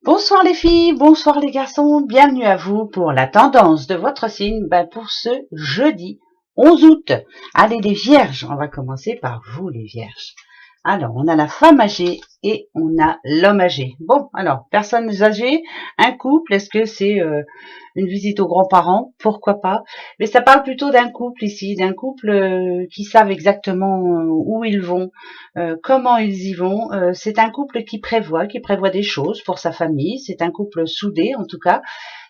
Bonsoir les filles, bonsoir les garçons, bienvenue à vous pour la tendance de votre signe pour ce jeudi 11 août. Allez les vierges, on va commencer par vous les vierges. Alors, on a la femme âgée et on a l'homme âgé. Bon, alors, personnes âgées, un couple, est-ce que c'est une visite aux grands-parents? Pourquoi pas? Mais ça parle plutôt d'un couple ici, d'un couple qui savent exactement où ils vont, comment ils y vont. C'est un couple qui prévoit des choses pour sa famille. C'est un couple soudé, en tout cas.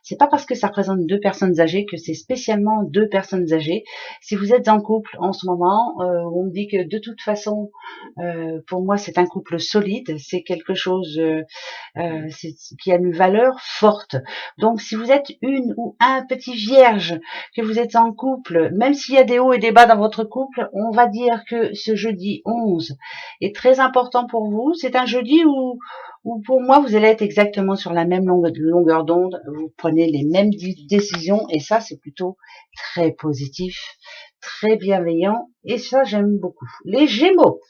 C'est pas parce que ça représente deux personnes âgées que c'est spécialement deux personnes âgées. Si vous êtes en couple en ce moment, on me dit que de toute façon, pour moi, c'est un couple solide. C'est quelque chose qui a une valeur forte. Donc, si vous êtes une ou un petit vierge, que vous êtes en couple, même s'il y a des hauts et des bas dans votre couple, on va dire que ce jeudi 11 est très important pour vous. C'est un jeudi où pour moi, vous allez être exactement sur la même longueur d'onde. Vous prenez les mêmes décisions et ça, c'est plutôt très positif, très bienveillant et ça, j'aime beaucoup. Les Gémeaux.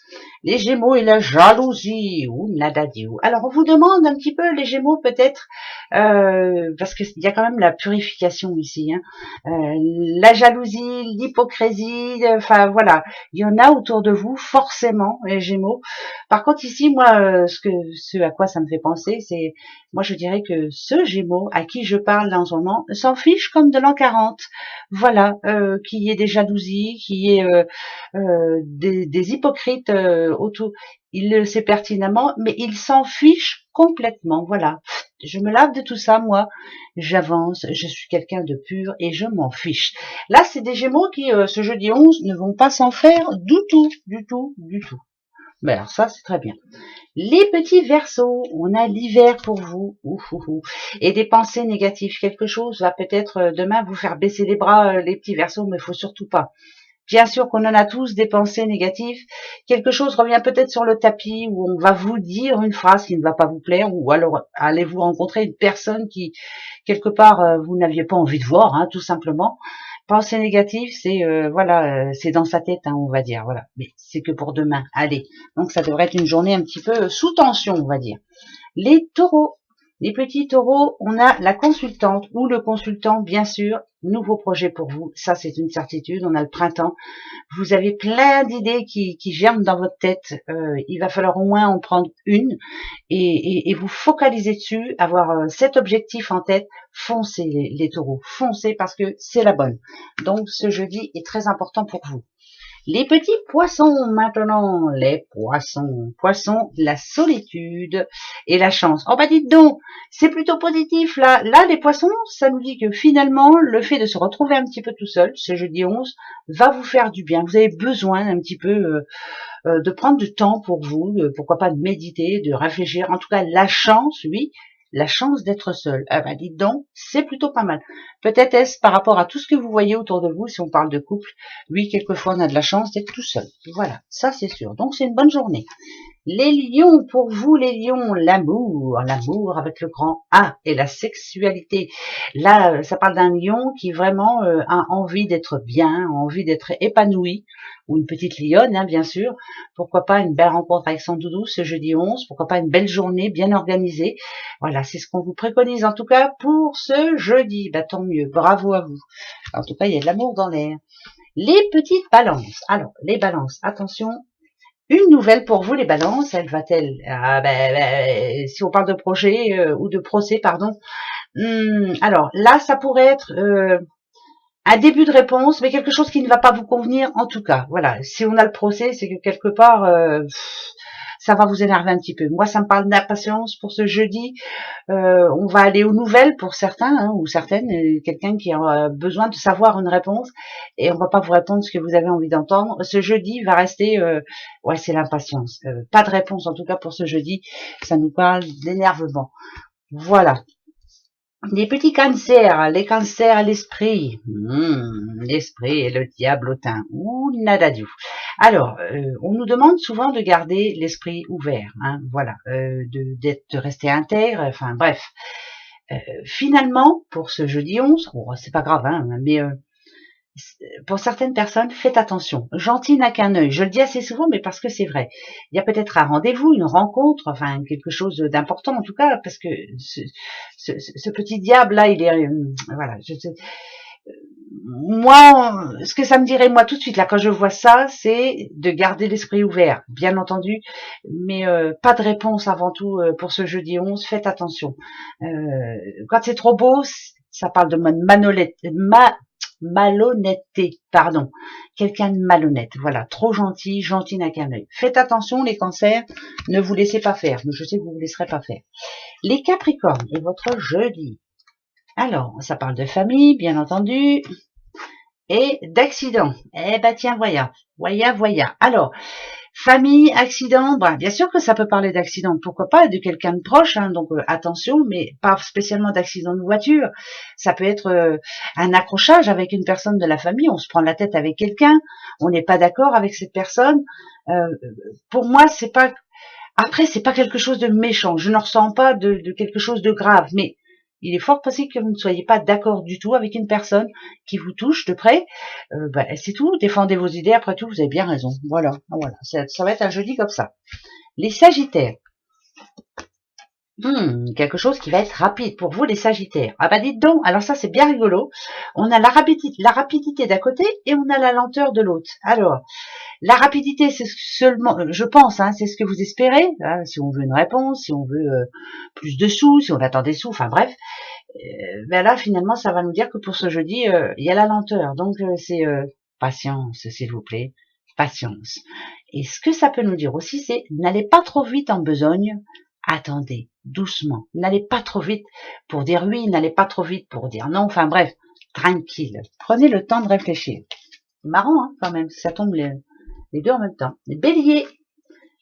Les Gémeaux et la jalousie, ou nadadiou. Alors on vous demande un petit peu les Gémeaux peut-être, parce qu'il y a quand même la purification ici, hein. La jalousie, l'hypocrisie, enfin voilà, il y en a autour de vous forcément les Gémeaux. Par contre ici, moi, ce à quoi ça me fait penser, c'est, moi je dirais que ce Gémeaux à qui je parle dans ce moment s'en fiche comme de l'an 40. Voilà, qu'il y ait des jalousies, qu'il y ait des hypocrites autour. Il le sait pertinemment, mais il s'en fiche complètement. Voilà. Je me lave de tout ça, moi. J'avance, je suis quelqu'un de pur et je m'en fiche. Là, c'est des Gémeaux qui, ce jeudi 11, ne vont pas s'en faire du tout, du tout, du tout. Mais alors ça, c'est très bien. Les petits Verseaux, on a l'hiver pour vous. Ouf, ouf, ouf. Et des pensées négatives. Quelque chose va peut-être demain vous faire baisser les bras, les petits Verseaux, mais il faut surtout pas. Bien sûr qu'on en a tous des pensées négatives. Quelque chose revient peut-être sur le tapis où on va vous dire une phrase qui ne va pas vous plaire ou alors allez-vous rencontrer une personne qui, quelque part, vous n'aviez pas envie de voir, hein, tout simplement. Pensée négative, c'est voilà, c'est dans sa tête, hein, on va dire, voilà. Mais c'est que pour demain. Allez, donc ça devrait être une journée un petit peu sous tension, on va dire. Les taureaux. Les petits taureaux, on a la consultante ou le consultant, bien sûr. Nouveau projet pour vous, ça c'est une certitude. On a le printemps. Vous avez plein d'idées qui germent dans votre tête. Il va falloir au moins en prendre une et vous focaliser dessus, avoir cet objectif en tête. Foncez les taureaux, foncez parce que c'est la bonne. Donc ce jeudi est très important pour vous. Les petits poissons maintenant, les poissons. Poissons, la solitude et la chance. Oh bah dites donc, c'est plutôt positif là. Là, les poissons, ça nous dit que finalement, le fait de se retrouver un petit peu tout seul, ce jeudi 11, va vous faire du bien. Vous avez besoin un petit peu de prendre du temps pour vous, pourquoi pas de méditer, de réfléchir. En tout cas, la chance, oui, la chance d'être seul. Ah bah dites donc, c'est plutôt pas mal. Peut-être est-ce par rapport à tout ce que vous voyez autour de vous, si on parle de couple, oui, quelquefois on a de la chance d'être tout seul. Voilà, ça c'est sûr. Donc c'est une bonne journée. Les lions, pour vous les lions, l'amour avec le grand A et la sexualité. Là, ça parle d'un lion qui vraiment a envie d'être bien, envie d'être épanoui, ou une petite lionne, hein, bien sûr. Pourquoi pas une belle rencontre avec son doudou ce jeudi 11, pourquoi pas une belle journée bien organisée. Voilà, c'est ce qu'on vous préconise en tout cas pour ce jeudi. Bah tant mieux, bravo à vous. En tout cas, il y a de l'amour dans l'air. Les petites balances. Alors, les balances, attention, une nouvelle pour vous, les balances, elle va-t-elle, si on parle de projet ou de procès, pardon. Alors là, ça pourrait être un début de réponse, mais quelque chose qui ne va pas vous convenir en tout cas. Voilà, si on a le procès, c'est que quelque part, ça va vous énerver un petit peu. Moi, ça me parle d'impatience pour ce jeudi. On va aller aux nouvelles pour certains hein, ou certaines, quelqu'un qui a besoin de savoir une réponse et on va pas vous répondre ce que vous avez envie d'entendre. Ce jeudi va rester, ouais, c'est l'impatience. Pas de réponse en tout cas pour ce jeudi. Ça nous parle d'énervement. Voilà. Les petits cancers, les cancers à l'esprit. L'esprit et le diable au teint. Ouh, nada du. Alors, on nous demande souvent de garder l'esprit ouvert. Hein, voilà, de rester intègre. Enfin, bref. Finalement, pour ce jeudi 11, bon, c'est pas grave, hein, mais Pour certaines personnes, faites attention. Gentil n'a qu'un œil. Je le dis assez souvent, mais parce que c'est vrai. Il y a peut-être un rendez-vous, une rencontre, enfin quelque chose d'important en tout cas, parce que ce petit diable là, il est, voilà. Moi, ce que ça me dirait moi tout de suite là quand je vois ça, c'est de garder l'esprit ouvert, bien entendu, mais pas de réponse avant tout pour ce jeudi 11. Faites attention. Quand c'est trop beau, ça parle de malhonnêteté, pardon. Quelqu'un de malhonnête, voilà, trop gentil, gentil n'a qu'un œil. Faites attention les cancers, ne vous laissez pas faire. Je sais que vous ne vous laisserez pas faire. Les capricornes et votre jeudi. Alors, ça parle de famille, bien entendu, et d'accident. Eh ben tiens, voya. Alors, famille, accident, bah, bien sûr que ça peut parler d'accident, pourquoi pas, de quelqu'un de proche, hein, donc attention, mais pas spécialement d'accident de voiture. Ça peut être un accrochage avec une personne de la famille, on se prend la tête avec quelqu'un, on n'est pas d'accord avec cette personne. Euh, pour moi, c'est pas. Après, c'est pas quelque chose de méchant. Je ne ressens pas de quelque chose de grave, mais il est fort possible que vous ne soyez pas d'accord du tout avec une personne qui vous touche de près. C'est tout. Défendez vos idées. Après tout, vous avez bien raison. Voilà. Ça va être un jeudi comme ça. Les Sagittaires. Quelque chose qui va être rapide pour vous les Sagittaires. Ah bah dites donc, alors ça c'est bien rigolo. On a la rapidité d'un côté et on a la lenteur de l'autre. Alors, la rapidité, c'est seulement, je pense, hein, c'est ce que vous espérez. Hein, si on veut une réponse, si on veut plus de sous, si on attend des sous, enfin bref. Ben là, finalement, ça va nous dire que pour ce jeudi, il y a la lenteur. Donc, c'est patience, s'il vous plaît, patience. Et ce que ça peut nous dire aussi, c'est n'allez pas trop vite en besogne. Attendez, doucement. N'allez pas trop vite pour dire oui, n'allez pas trop vite pour dire non. Enfin bref, tranquille. Prenez le temps de réfléchir. C'est marrant, hein, quand même, ça tombe les deux en même temps. Bélier,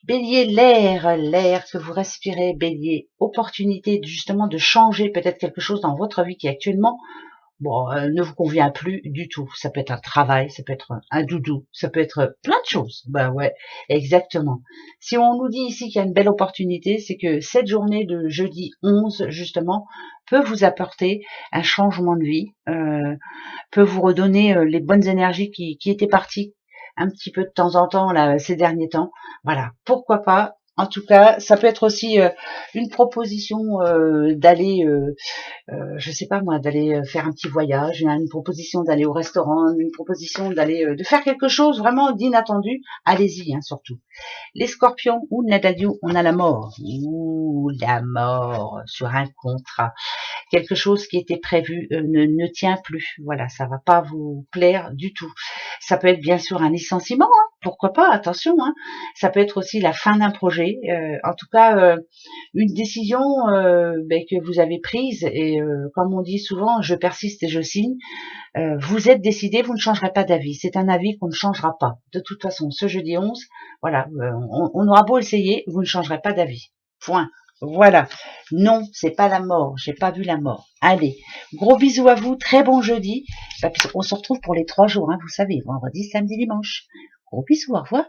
Bélier, l'air que vous respirez, Bélier, opportunité justement de changer peut-être quelque chose dans votre vie qui actuellement ne vous convient plus du tout. Ça peut être un travail, ça peut être un doudou, ça peut être plein de choses. Ben ouais, exactement. Si on nous dit ici qu'il y a une belle opportunité, c'est que cette journée de jeudi 11, justement, peut vous apporter un changement de vie, peut vous redonner les bonnes énergies qui étaient parties un petit peu de temps en temps là ces derniers temps. Voilà, pourquoi pas. En tout cas, ça peut être aussi une proposition d'aller, je sais pas moi, d'aller faire un petit voyage, une proposition d'aller au restaurant, une proposition d'aller, de faire quelque chose vraiment d'inattendu. Allez-y, hein, surtout. Les scorpions, ou Nadalio, on a la mort. Ouh, la mort sur un contrat. Quelque chose qui était prévu ne tient plus. Voilà, ça va pas vous plaire du tout. Ça peut être bien sûr un licenciement, hein, pourquoi pas, attention. Hein. Ça peut être aussi la fin d'un projet. En tout cas, une décision que vous avez prise et comme on dit souvent, je persiste et je signe. Vous êtes décidé, vous ne changerez pas d'avis. C'est un avis qu'on ne changera pas. De toute façon, ce jeudi 11, voilà, on aura beau essayer, vous ne changerez pas d'avis. Point. Voilà. Non, c'est pas la mort. J'ai pas vu la mort. Allez, gros bisous à vous. Très bon jeudi. On se retrouve pour les 3 jours, hein, vous savez, vendredi, samedi, dimanche. Gros bisous. Au revoir.